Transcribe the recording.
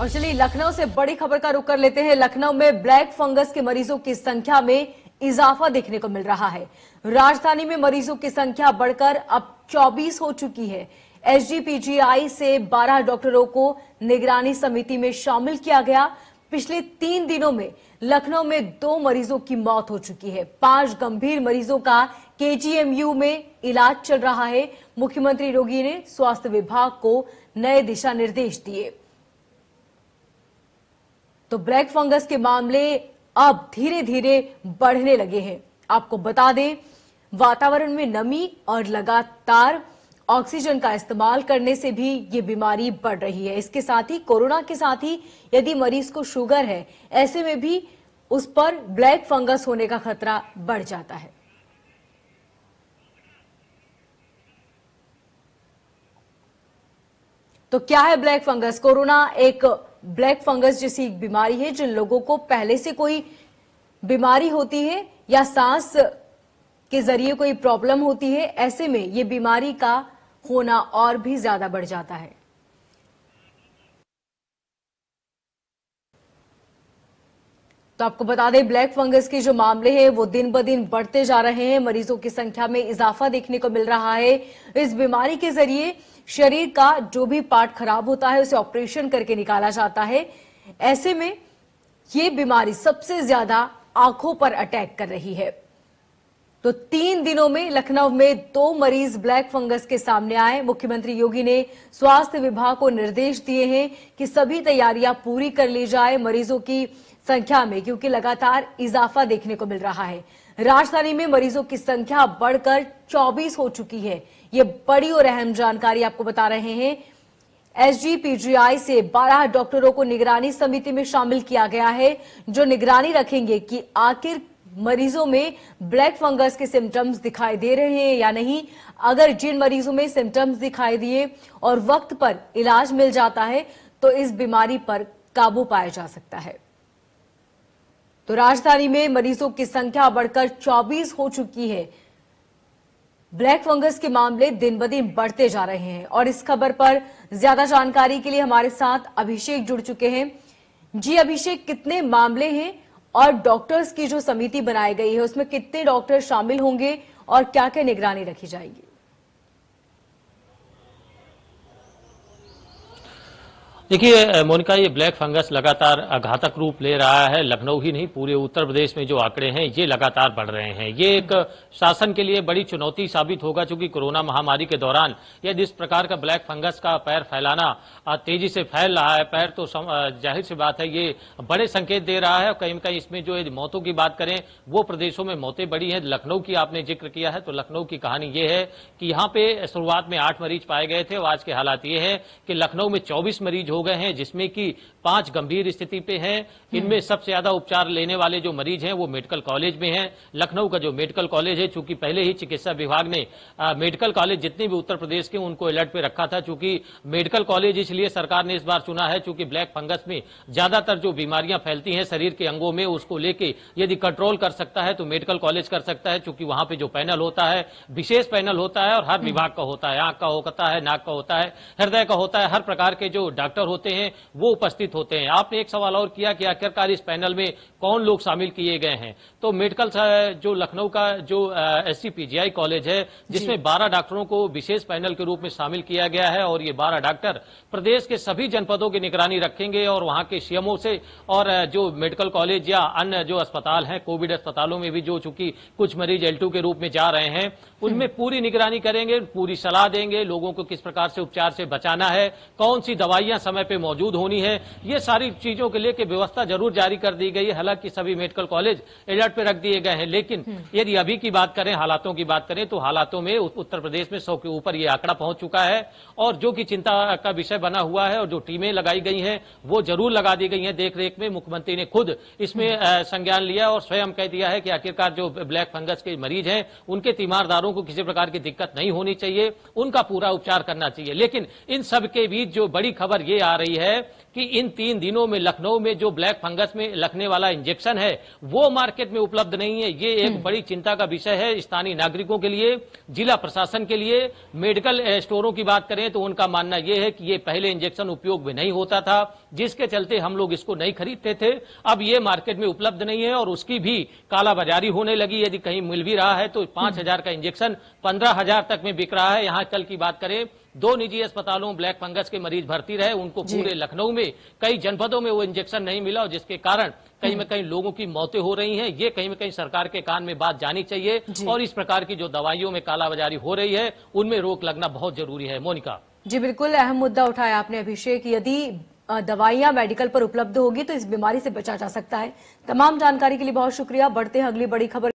और चलिए लखनऊ से बड़ी खबर का रुख कर लेते हैं। लखनऊ में ब्लैक फंगस के मरीजों की संख्या में इजाफा देखने को मिल रहा है। राजधानी में मरीजों की संख्या बढ़कर अब 24 हो चुकी है। एसजीपीजीआई से 12 डॉक्टरों को निगरानी समिति में शामिल किया गया। पिछले 3 दिनों में लखनऊ में 2 मरीजों की मौत हो चुकी है। 5 गंभीर मरीजों का केजीएमयू में इलाज चल रहा है। मुख्यमंत्री योगी ने स्वास्थ्य विभाग को नए दिशा निर्देश दिए। तो ब्लैक फंगस के मामले अब धीरे धीरे बढ़ने लगे हैं। आपको बता दें, वातावरण में नमी और लगातार ऑक्सीजन का इस्तेमाल करने से भी ये बीमारी बढ़ रही है। इसके साथ ही कोरोना के साथ ही यदि मरीज को शुगर है, ऐसे में भी उस पर ब्लैक फंगस होने का खतरा बढ़ जाता है। तो क्या है ब्लैक फंगस? कोरोना एक ब्लैक फंगस जैसी एक बीमारी है। जिन लोगों को पहले से कोई बीमारी होती है या सांस के जरिए कोई प्रॉब्लम होती है, ऐसे में ये बीमारी का होना और भी ज्यादा बढ़ जाता है। तो आपको बता दें, ब्लैक फंगस के जो मामले हैं वो दिन ब दिन बढ़ते जा रहे हैं। मरीजों की संख्या में इजाफा देखने को मिल रहा है। इस बीमारी के जरिए शरीर का जो भी पार्ट खराब होता है उसे ऑपरेशन करके निकाला जाता है। ऐसे में ये बीमारी सबसे ज्यादा आंखों पर अटैक कर रही है। तो 3 दिनों में लखनऊ में 2 मरीज ब्लैक फंगस के सामने आए। मुख्यमंत्री योगी ने स्वास्थ्य विभाग को निर्देश दिए हैं कि सभी तैयारियां पूरी कर ली जाए मरीजों की संख्या में, क्योंकि लगातार इजाफा देखने को मिल रहा है। राजधानी में मरीजों की संख्या बढ़कर 24 हो चुकी है। ये बड़ी और अहम जानकारी आपको बता रहे हैं। एसजीपीजीआई से 12 डॉक्टरों को निगरानी समिति में शामिल किया गया है, जो निगरानी रखेंगे कि आखिर मरीजों में ब्लैक फंगस के सिम्टम्स दिखाई दे रहे हैं या नहीं। अगर जिन मरीजों में सिम्टम्स दिखाई दिए और वक्त पर इलाज मिल जाता है तो इस बीमारी पर काबू पाया जा सकता है। तो राजधानी में मरीजों की संख्या बढ़कर 24 हो चुकी है। ब्लैक फंगस के मामले दिन ब दिन बढ़ते जा रहे हैं और इस खबर पर ज्यादा जानकारी के लिए हमारे साथ अभिषेक जुड़ चुके हैं। जी अभिषेक, कितने मामले हैं और डॉक्टर्स की जो समिति बनाई गई है उसमें कितने डॉक्टर शामिल होंगे और क्या क्या निगरानी रखी जाएगी? देखिए मोनिका, ये ब्लैक फंगस लगातार घातक रूप ले रहा है। लखनऊ ही नहीं, पूरे उत्तर प्रदेश में जो आंकड़े हैं ये लगातार बढ़ रहे हैं। ये एक शासन के लिए बड़ी चुनौती साबित होगा, क्योंकि कोरोना महामारी के दौरान यदि इस प्रकार का ब्लैक फंगस का पैर फैलाना तेजी से फैल रहा है, पैर तो जाहिर सी बात है ये बड़े संकेत दे रहा है। कहीं न कहीं इसमें जो मौतों की बात करें, वो प्रदेशों में मौतें बढ़ी हैं। लखनऊ की आपने जिक्र किया है, तो लखनऊ की कहानी ये है कि यहाँ पे शुरुआत में 8 मरीज पाए गए थे और आज के हालात ये है कि लखनऊ में 24 मरीज हो गए हैं, जिसमें कि 5 गंभीर स्थिति पे हैं। इनमें सबसे ज्यादा उपचार लेने वाले जो मरीज हैं वो मेडिकल कॉलेज में हैं। लखनऊ का जो मेडिकल कॉलेज है, चूंकि पहले ही चिकित्सा विभाग ने मेडिकल कॉलेज जितने भी उत्तर प्रदेश के उनको अलर्ट पे रखा था। चूंकि मेडिकल कॉलेज इसलिए सरकार ने इस बार चुना है, चूंकि ब्लैक फंगस में ज्यादातर जो बीमारियां फैलती हैं शरीर के अंगों में, उसको लेके यदि कंट्रोल कर सकता है तो मेडिकल कॉलेज कर सकता है। चूंकि वहां पे जो पैनल होता है, विशेष पैनल होता है और हर विभाग का होता है। आंख का होता है, नाक का होता है, हृदय का होता है, हर प्रकार के जो डॉक्टर होते हैं वो उपस्थित होते हैं। आपने एक सवाल और किया कि आखिरकार इस पैनल में कौन लोग शामिल किए गए हैं। तो मेडिकल जो लखनऊ का जो एसजीपीजीआई कॉलेज है, जिसमें 12 डॉक्टरों को विशेष पैनल के रूप में शामिल किया गया है और ये 12 डॉक्टर प्रदेश के सभी जनपदों की निगरानी रखेंगे और वहां के सीएमओ से और जो मेडिकल कॉलेज या अन्य जो अस्पताल हैं, कोविड अस्पतालों में भी जो चूंकि कुछ मरीज L2 के रूप में जा रहे हैं, उनमें पूरी निगरानी करेंगे, पूरी सलाह देंगे लोगों को किस प्रकार से उपचार से बचाना है, कौन सी दवाइयां समय पे मौजूद होनी है। ये सारी चीजों के लिए व्यवस्था जरूर जारी कर दी गई है। हालांकि सभी मेडिकल कॉलेज अलर्ट पे रख दिए गए हैं, लेकिन यदि अभी की बात करें, हालातों की बात करें, तो हालातों में उत्तर प्रदेश में 100 के ऊपर ये आंकड़ा पहुंच चुका है और जो कि चिंता का विषय बना हुआ है। और जो टीमें लगाई गई हैं वो जरूर लगा दी गई हैं देखरेख में। मुख्यमंत्री ने खुद इसमें संज्ञान लिया और स्वयं कह दिया है कि आखिरकार जो ब्लैक फंगस के मरीज हैं उनके तीमारदारों को किसी प्रकार की दिक्कत नहीं होनी चाहिए, उनका पूरा उपचार करना चाहिए। लेकिन इन सब के बीच जो बड़ी खबर ये आ आ रही है कि इन 3 दिनों में लखनऊ में जो ब्लैक फंगस में लगने वाला इंजेक्शन है वो मार्केट में उपलब्ध नहीं है। ये एक बड़ी चिंता का विषय है स्थानीय नागरिकों के लिए, जिला प्रशासन के लिए। मेडिकल स्टोरों की बात करें तो उनका मानना यह है कि ये पहले इंजेक्शन उपयोग में नहीं होता था, जिसके चलते हम लोग इसको नहीं खरीदते थे। अब ये मार्केट में उपलब्ध नहीं है और उसकी भी कालाबाजारी होने लगी। यदि कहीं मिल भी रहा है तो 5,000 का इंजेक्शन 15,000 तक में बिक रहा है। यहाँ कल की बात करें 2 निजी अस्पतालों में ब्लैक फंगस के मरीज भर्ती रहे, उनको पूरे लखनऊ में कई जनपदों में वो इंजेक्शन नहीं मिला और जिसके कारण कहीं में कहीं लोगों की मौतें हो रही हैं। ये कहीं में कहीं सरकार के कान में बात जानी चाहिए और इस प्रकार की जो दवाइयों में कालाबाजारी हो रही है उनमें रोक लगना बहुत जरूरी है। मोनिका जी बिल्कुल, अहम मुद्दा उठाया आपने अभिषेक। यदि दवाइयां मेडिकल पर उपलब्ध होगी तो इस बीमारी से बचा जा सकता है। तमाम जानकारी के लिए बहुत शुक्रिया। बढ़ते हैं अगली बड़ी खबर।